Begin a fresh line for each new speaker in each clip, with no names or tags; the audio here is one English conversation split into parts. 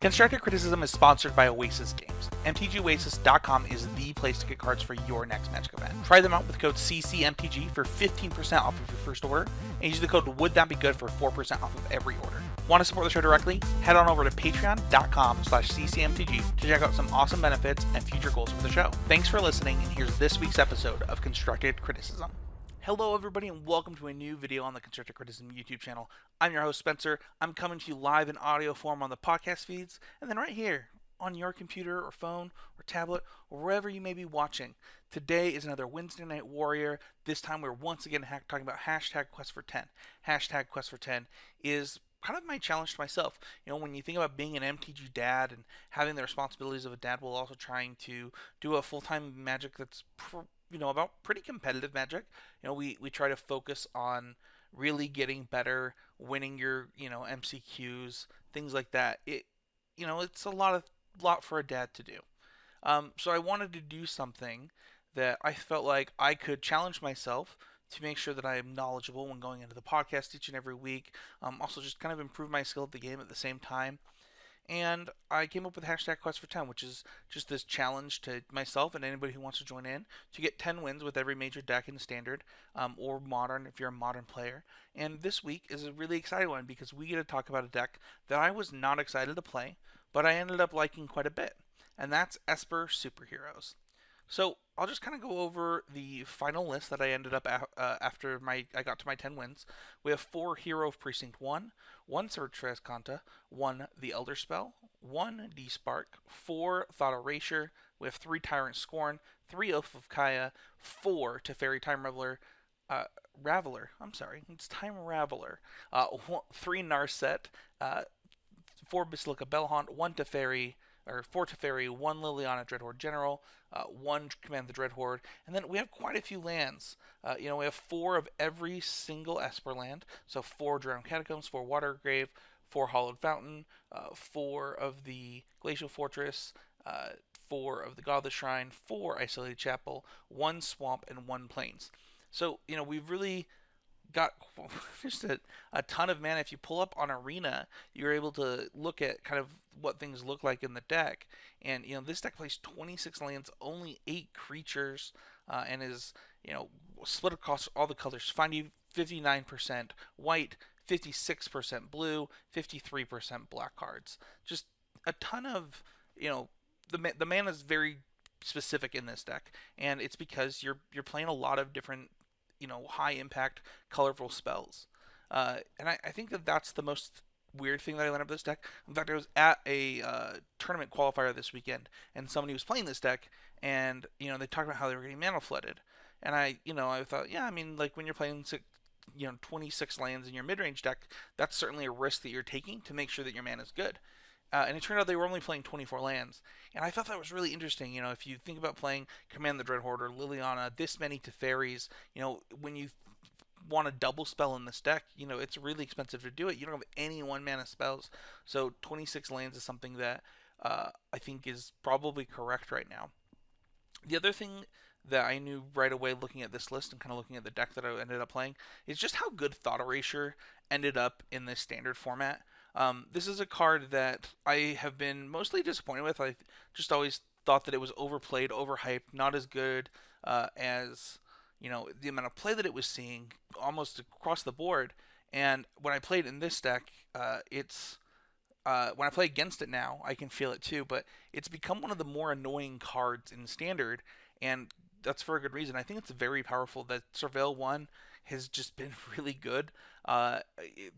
Constructive Criticism is sponsored by Oasis Games. MTGOasis.com is the place to get cards for your next Magic event. Try them out with code CCMTG for 15% off of your first order, and use the code WouldThatBeGood for 4% off of every order. Want to support the show directly? Head on over to patreon.com/CCMTG to check out some awesome benefits and future goals for the show. Thanks for listening, and here's this week's episode of Constructed Criticism. Hello everybody and welcome to a new video on the Constructive Criticism YouTube channel. I'm your host Spencer. I'm coming to you live in audio form on the podcast feeds, and then right here on your computer or phone or tablet or wherever you may be watching. Today is another Wednesday Night Warrior. This time we're once again talking about hashtag Quest for 10. Hashtag Quest for 10 is kind of my challenge to myself. You know, when you think about being an MTG dad and having the responsibilities of a dad while also trying to do a full-time Magic that's about pretty competitive Magic. You know, we try to focus on really getting better, winning your, MCQs, things like that. It's a lot for a dad to do. So I wanted to do something that I felt like I could challenge myself to make sure that I am knowledgeable when going into the podcast each and every week. Also just kind of improve my skill at the game at the same time. And I came up with hashtag Quest for 10, which is just this challenge to myself and anybody who wants to join in to get 10 wins with every major deck in Standard or Modern if you're a Modern player. And this week is a really exciting one because we get to talk about a deck that I was not excited to play, but I ended up liking quite a bit. And that's Esper Heroes. So I'll just kind of go over the final list that I ended up after I got to my 10 wins. We have 4 Hero of Precinct One, 1 Search for Azcanta, 1 the Elderspell, 1 Despark, 4 Thought Erasure. We have 3 Tyrant Scorn, 3 Oath of Kaya, 4 Teferi Time Raveler. It's Time Raveler. 3 Narset, 4 Basilica Bell-Haunt, 4 Teferi, 1 Liliana Dreadhorde General, 1 Command the Dreadhorde, and then we have quite a few lands. We have 4 of every single Esper land, so 4 Drowned Catacombs, 4 Watery Grave, 4 Hallowed Fountain, 4 of the Glacial Fortress, 4 of the Godless Shrine, 4 Isolated Chapel, 1 Swamp, and 1 Plains. So, we've really got just a ton of mana. If you pull up on Arena, you're able to look at kind of what things look like in the deck. And, this deck plays 26 lands, only 8 creatures, and is, split across all the colors. Find 59% white, 56% blue, 53% black cards. Just a ton of, the mana is very specific in this deck, and it's because you're playing a lot of different high impact, colorful spells. And I think that's the most weird thing that I learned about this deck. In fact, I was at a tournament qualifier this weekend, and somebody was playing this deck, and they talked about how they were getting mana flooded. And I thought, when you're playing 26 lands in your mid-range deck, that's certainly a risk that you're taking to make sure that your mana is good. And it turned out they were only playing 24 lands. And I thought that was really interesting. If you think about playing Command the Dreadhorde or Liliana, this many Teferis, when you want to double spell in this deck, it's really expensive to do it. You don't have any 1-mana spells. So 26 lands is something that I think is probably correct right now. The other thing that I knew right away looking at this list and kind of looking at the deck that I ended up playing is just how good Thought Erasure ended up in this Standard format. This is a card that I have been mostly disappointed with. I just always thought that it was overplayed, overhyped, not as good as the amount of play that it was seeing almost across the board. And when I played in this deck, when I play against it now, I can feel it too. But it's become one of the more annoying cards in Standard, and that's for a good reason. I think it's very powerful. That Surveil 1 has just been really good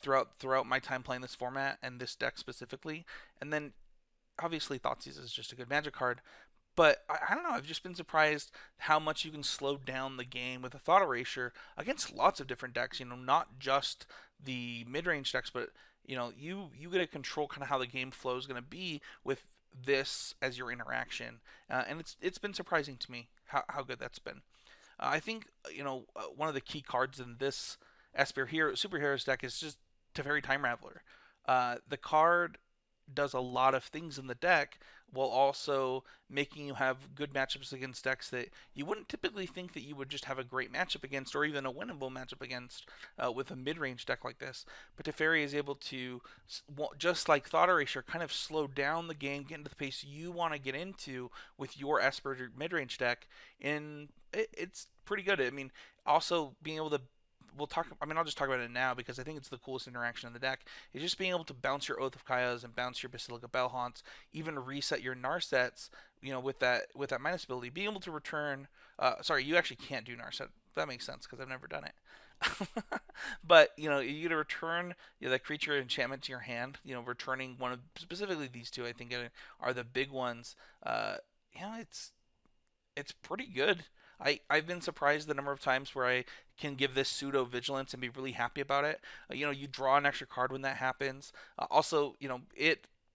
throughout my time playing this format and this deck specifically. And then obviously Thoughtseize is just a good Magic card. But I don't know, I've just been surprised how much you can slow down the game with a Thought Erasure against lots of different decks, not just the mid-range decks, but you get to control kind of how the game flow is going to be with this as your interaction. And it's been surprising to me how good that's been. I think, one of the key cards in this Esper Heroes deck is just Teferi Time Raveler. The card does a lot of things in the deck while also making you have good matchups against decks that you wouldn't typically think that you would just have a great matchup against or even a winnable matchup against with a mid-range deck like this. But Teferi is able to, just like Thought Erasure, kind of slow down the game, get into the pace you want to get into with your Esper mid-range deck, and it's pretty good. I mean, also being able to we'll talk. I mean, I'll just talk about it now because I think it's the coolest interaction in the deck. Is just being able to bounce your Oath of Kaias and bounce your Basilica Bell-Haunts, even reset your Narsets. With that minus ability, being able to return. Sorry, you actually can't do Narset. That makes sense because I've never done it. But you get to return that creature enchantment to your hand. Returning one of specifically these two. I think are the big ones. It's pretty good. I've been surprised the number of times where I can give this pseudo vigilance and be really happy about it. You draw an extra card when that happens. Also,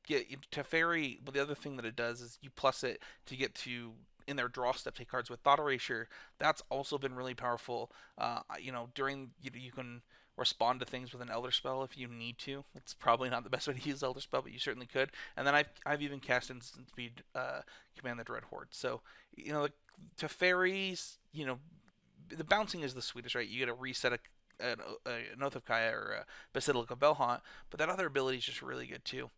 Teferi. But the other thing that it does is you plus it to get to in their draw step take cards with Thought Erasure. That's also been really powerful. During you can respond to things with an Elderspell if you need to. It's probably not the best way to use Elderspell, but you certainly could. And then I've even cast instant speed Command the Dreadhorde. So Teferi's, the bouncing is the sweetest, right? You get to reset an Oath of Kaya or a Basilica Bell-Haunt, but that other ability is just really good too.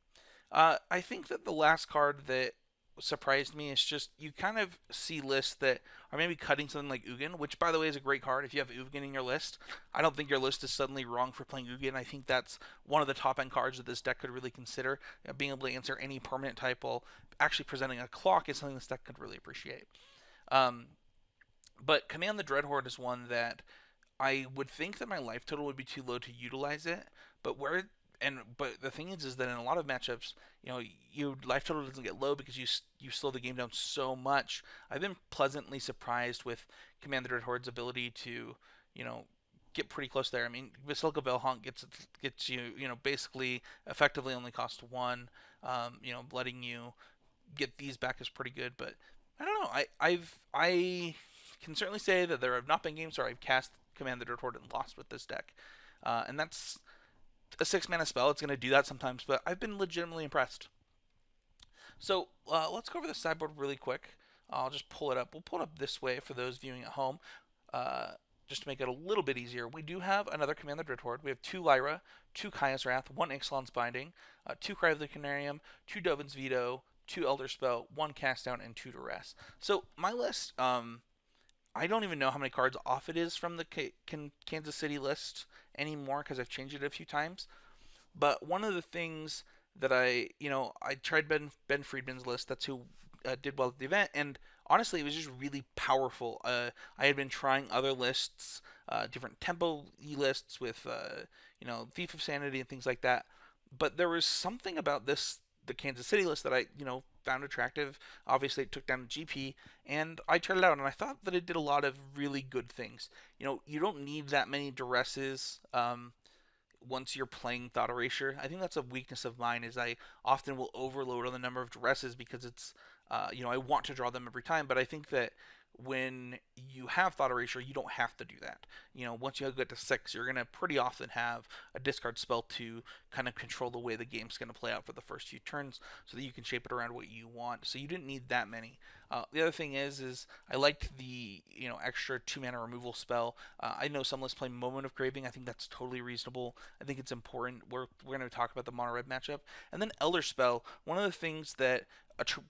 I think that the last card that surprised me is just you kind of see lists that are maybe cutting something like Ugin, which by the way is a great card if you have Ugin in your list. I don't think your list is suddenly wrong for playing Ugin. I think that's one of the top end cards that this deck could really consider. Being able to answer any permanent type while actually presenting a clock is something this deck could really appreciate. But Command the Dreadhorde is one that I would think that my life total would be too low to utilize it, but but the thing is that in a lot of matchups, your life total doesn't get low because you slow the game down so much. I've been pleasantly surprised with Command the Dreadhorde's ability to, get pretty close there. I mean, Basilica Bell-Haunt gets you, basically effectively only cost one. Letting you get these back is pretty good, but I don't know. I can certainly say that there have not been games where I've cast Command the Dreadhorde and lost with this deck, and that's a 6-mana spell. It's going to do that sometimes, but I've been legitimately impressed. So let's go over the sideboard really quick. I'll just pull it up. We'll pull it up this way for those viewing at home, just to make it a little bit easier. We do have another Command the Dreadhorde. We have 2 Lyra, 2 Kaya's Wrath, 1 Ixalan's Binding, 2 Cry of the Carnarium, 2 Dovin's Veto, 2 Elderspell, 1 Cast Down, and 2 Duress. So my list, I don't even know how many cards off it is from the Kansas City list anymore because I've changed it a few times. But one of the things that I tried Ben Friedman's list. That's who did well at the event, and honestly, it was just really powerful. I had been trying other lists, different tempo lists with Thief of Sanity and things like that, but there was something about the Kansas City list that I found attractive. Obviously, it took down the GP, and I tried it out, and I thought that it did a lot of really good things. You don't need that many Duresses once you're playing Thought Erasure. I think that's a weakness of mine, is I often will overload on the number of Duresses because it's, I want to draw them every time, but I think that when you have Thought Erasure, you don't have to do that. Once you get to 6, you're going to pretty often have a discard spell to kind of control the way the game's going to play out for the first few turns so that you can shape it around what you want. So you didn't need that many. The other thing is I liked the extra 2-mana removal spell. I know some lists play Moment of Craving. I think that's totally reasonable. I think it's important. We're going to talk about the mono red matchup. And then Elderspell, one of the things that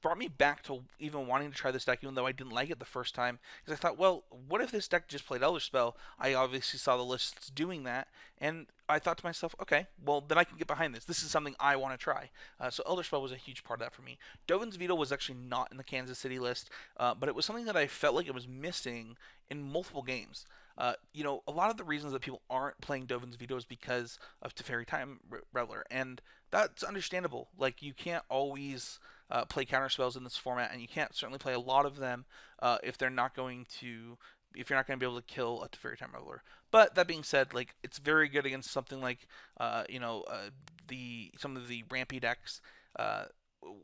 brought me back to even wanting to try this deck, even though I didn't like it the first time, because I thought, well, what if this deck just played Elderspell? I obviously saw the lists doing that, and I thought to myself, okay, well, then I can get behind this. This is something I want to try. So Elderspell was a huge part of that for me. Dovin's Veto was actually not in the Kansas City list, but it was something that I felt like it was missing in multiple games. A lot of the reasons that people aren't playing Dovin's Veto is because of Teferi Time Raveler, and that's understandable. Like, you can't always play counter spells in this format, and you can't certainly play a lot of them if you're not going to be able to kill a Teferi Time Raveler. But that being said, like, it's very good against something like some of the rampy decks.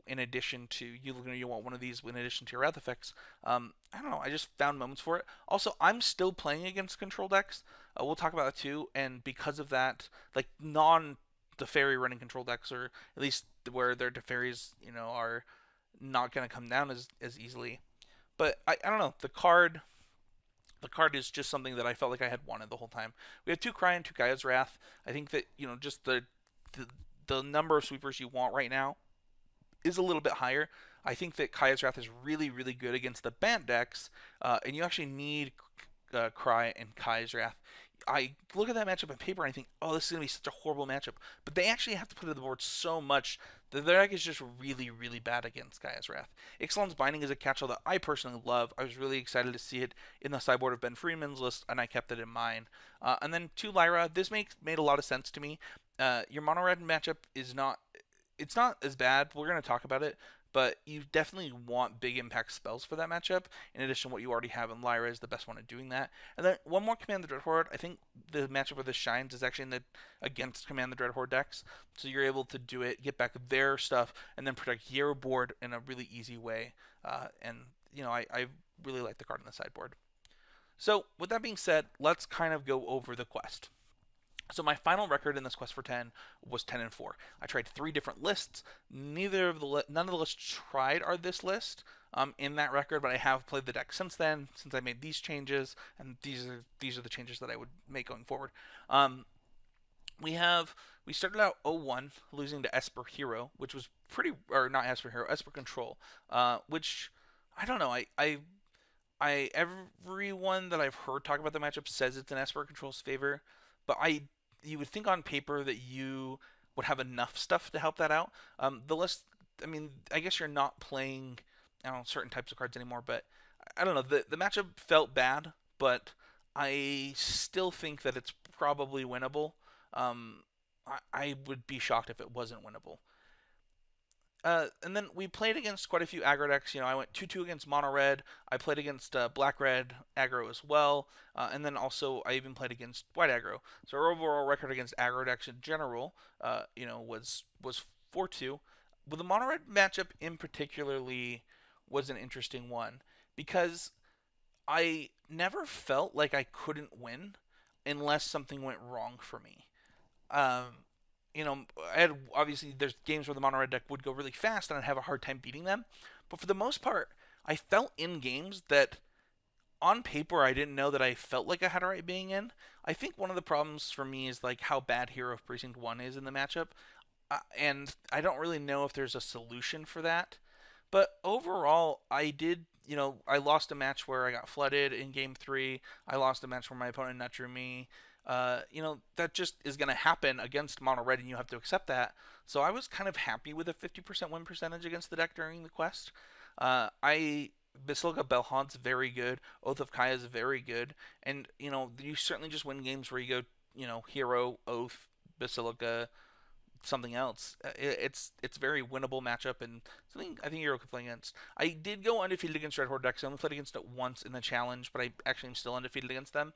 In addition to you want one of these in addition to your wrath effects. I don't know. I just found moments for it. Also, I'm still playing against control decks. We'll talk about that too. And because of that, like Teferi running control decks, or at least where their Teferis, are not going to come down as easily. But I don't know. The card is just something that I felt like I had wanted the whole time. We have 2 Cry and 2 Gaea's Wrath. I think that, just the the number of sweepers you want right now is a little bit higher. I think that Gaea's Wrath is really, really good against the banned decks, and you actually need Cry and Gaea's Wrath. I look at that matchup on paper and I think, oh, this is going to be such a horrible matchup. But they actually have to put it on the board so much that their deck is just really, really bad against Gaea's Wrath. Ixalan's Binding is a catch-all that I personally love. I was really excited to see it in the sideboard of Ben Freeman's list, and I kept it in mind. And then 2 Lyra. This made a lot of sense to me. Your mono-red matchup is not... It's not as bad. We're going to talk about it. But you definitely want big impact spells for that matchup, in addition to what you already have, and Lyra is the best one at doing that. And then one more Command the Dreadhorde. I think the matchup where this shines is actually against Command the Dreadhorde decks, so you're able to do it, get back their stuff, and then protect your board in a really easy way. I really like the card on the sideboard. So with that being said, let's kind of go over the quest. So my final record in this quest for 10 was 10-4. I tried 3 different lists. None of the lists tried are this list in that record, but I have played the deck since then, since I made these changes, and these are the changes that I would make going forward. We started out 0-1, losing to Esper Hero, which was not Esper Hero, Esper Control, which I don't know. Everyone that I've heard talk about the matchup says it's in Esper Control's favor, but you would think on paper that you would have enough stuff to help that out. The list, I guess you're not playing, certain types of cards anymore, but I don't know. The matchup felt bad, but I still think that it's probably winnable. I would be shocked if it wasn't winnable. And then we played against quite a few aggro decks. I went 2-2 against Mono Red. I played against Black Red aggro as well. And then also I even played against White aggro. So our overall record against aggro decks in general, was 4-2. But the Mono Red matchup in particularly was an interesting one because I never felt like I couldn't win unless something went wrong for me. Obviously there's games where the mono red deck would go really fast and I'd have a hard time beating them. But for the most part, I felt in games that on paper I didn't know that I felt like I had a right being in. I think one of the problems for me is like how bad Hero of Precinct One is in the matchup. And I don't really know if there's a solution for that. But overall, I lost a match where I got flooded in game 3. I lost a match where my opponent nut drew me. That just is going to happen against mono red, and you have to accept that. So I was kind of happy with a 50% win percentage against the deck during the quest. Basilica Bell-Haunt's very good. Oath of Kaya is very good. And, you certainly just win games where you go, Hero, Oath, Basilica, something else. It's very winnable matchup and something I think Hero could play against. I did go undefeated against Dreadhorde decks. I only played against it once in the challenge, but I actually am still undefeated against them.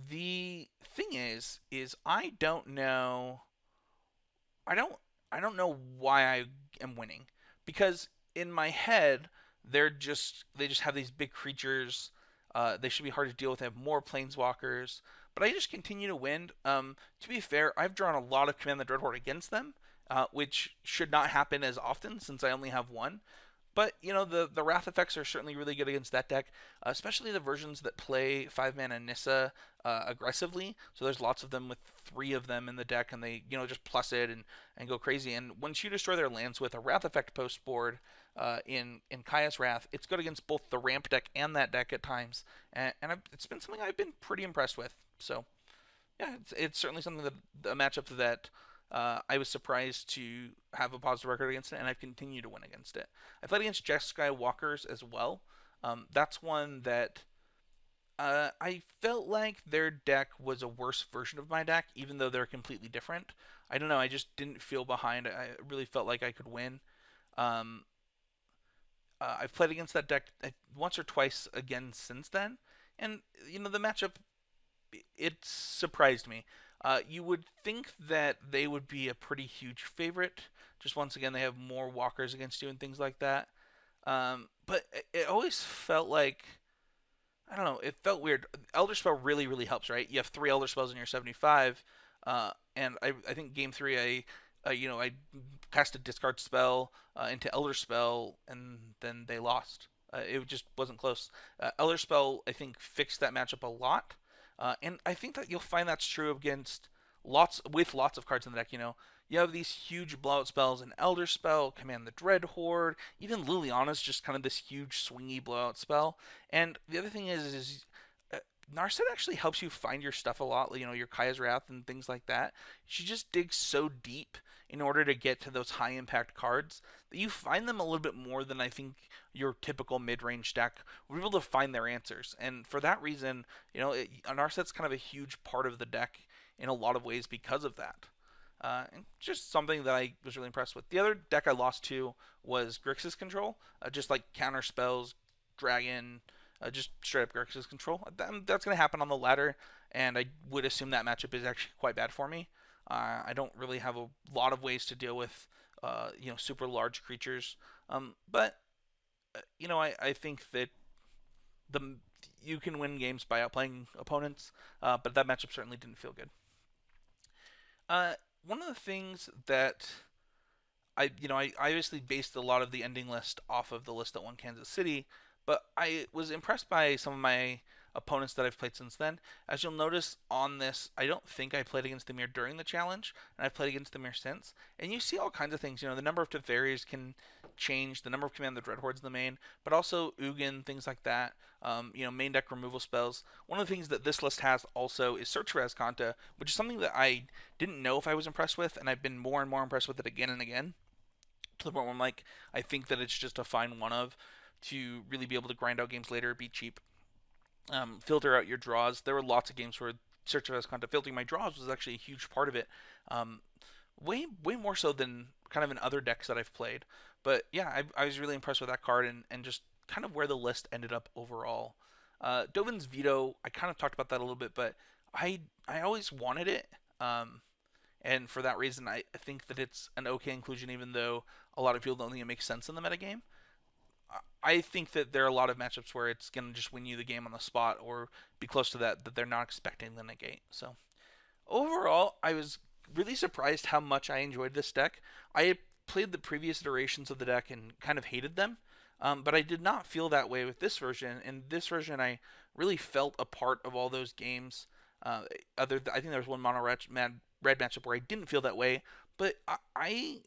The thing is I don't know. I don't know why I am winning, because in my head they just have these big creatures. They should be hard to deal with. They have more planeswalkers, but I just continue to win. To be fair, I've drawn a lot of Command the Dreadhorde against them, which should not happen as often since I only have one. But, the Wrath effects are certainly really good against that deck, especially the versions that play 5-mana Nissa aggressively. So there's lots of them with 3 of them in the deck, and they, just plus it and go crazy. And once you destroy their lands with a Wrath effect post board in Kaya's Wrath, it's good against both the ramp deck and that deck at times. And it's been something I've been pretty impressed with. So, yeah, it's certainly something a matchup that... I was surprised to have a positive record against it, and I've continued to win against it. I played against Jeskai Walkers as well. That's one that I felt like their deck was a worse version of my deck, even though they're completely different. I don't know, I just didn't feel behind. I really felt like I could win. I've played against that deck once or twice again since then, and, the matchup, it surprised me. You would think that they would be a pretty huge favorite. Just once again, they have more walkers against you and things like that. But it always felt like, I don't know, it felt weird. Elderspell really, really helps, right? You have 3 Elderspells in your 75. And I think game three I cast a discard spell into Elderspell, and then they lost. It just wasn't close. Elderspell, I think, fixed that matchup a lot, and I think that you'll find that's true against lots of cards in the deck. You have these huge blowout spells in Elderspell, Command the Dreadhorde, even Liliana's just kind of this huge swingy blowout spell. And the other thing is Narset actually helps you find your stuff a lot, your Kaya's Wrath and things like that. She just digs so deep in order to get to those high impact cards that you find them a little bit more than I think your typical mid range deck will be able to find their answers. And for that reason, Narset's kind of a huge part of the deck in a lot of ways because of that. And just something that I was really impressed with. The other deck I lost to was Grixis Control, just like counter spells, Dragon, just straight up Grixis Control. That's going to happen on the ladder, and I would assume that matchup is actually quite bad for me. I don't really have a lot of ways to deal with, super large creatures. But I think that you can win games by outplaying opponents, but that matchup certainly didn't feel good. One of the things that I obviously based a lot of the ending list off of the list that won Kansas City, but I was impressed by some of my opponents that I've played since then. As you'll notice on this, I don't think I played against the mirror during the challenge, and I've played against the mirror since. And you see all kinds of things. The number of Teferis can change, the number of Command the Dreadhordes in the main, but also Ugin, things like that. Main deck removal spells. One of the things that this list has also is Search for Azcanta, which is something that I didn't know if I was impressed with, and I've been more and more impressed with it again and again. To the point where I'm like, I think that it's just a fine one of to really be able to grind out games later, be cheap, filter out your draws. There were lots of games where Search of Azcanta filtering my draws was actually a huge part of it. Way more so than kind of in other decks that I've played. But yeah, I was really impressed with that card and just kind of where the list ended up overall. Dovin's Veto, I kind of talked about that a little bit, but I always wanted it. And for that reason, I think that it's an okay inclusion, even though a lot of people don't think it makes sense in the metagame. I think that there are a lot of matchups where it's going to just win you the game on the spot or be close to that they're not expecting the negate. So overall, I was really surprised how much I enjoyed this deck. I played the previous iterations of the deck and kind of hated them, but I did not feel that way with this version. In this version, I really felt a part of all those games. I think there was one mono red matchup where I didn't feel that way, but I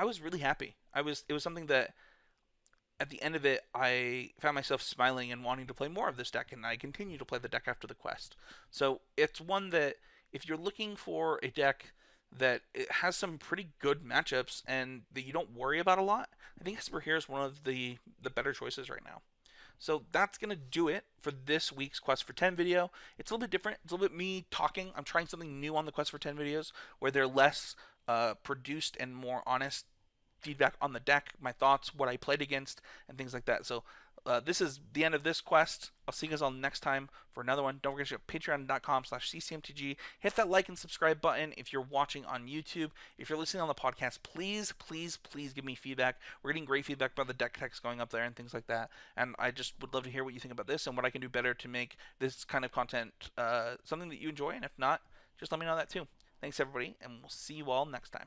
was really happy. It was something that at the end of it, I found myself smiling and wanting to play more of this deck, and I continue to play the deck after the quest. So it's one that if you're looking for a deck that it has some pretty good matchups and that you don't worry about a lot, I think Esper Heroes is one of the better choices right now. So that's going to do it for this week's Quest for 10 video. It's a little bit different. It's a little bit me talking. I'm trying something new on the Quest for 10 videos where they're less produced and more honest feedback on the deck, my thoughts, what I played against, and things like that. So this is the end of this quest. I'll see you guys all next time for another one. Don't forget to check patreon.com/ccmtg. Hit that like and subscribe button if you're watching on YouTube. If you're listening on the podcast, please give me feedback. We're getting great feedback about the deck text going up there and things like that. And I just would love to hear what you think about this and what I can do better to make this kind of content something that you enjoy. And if not, just let me know that too. Thanks everybody, and we'll see you all next time.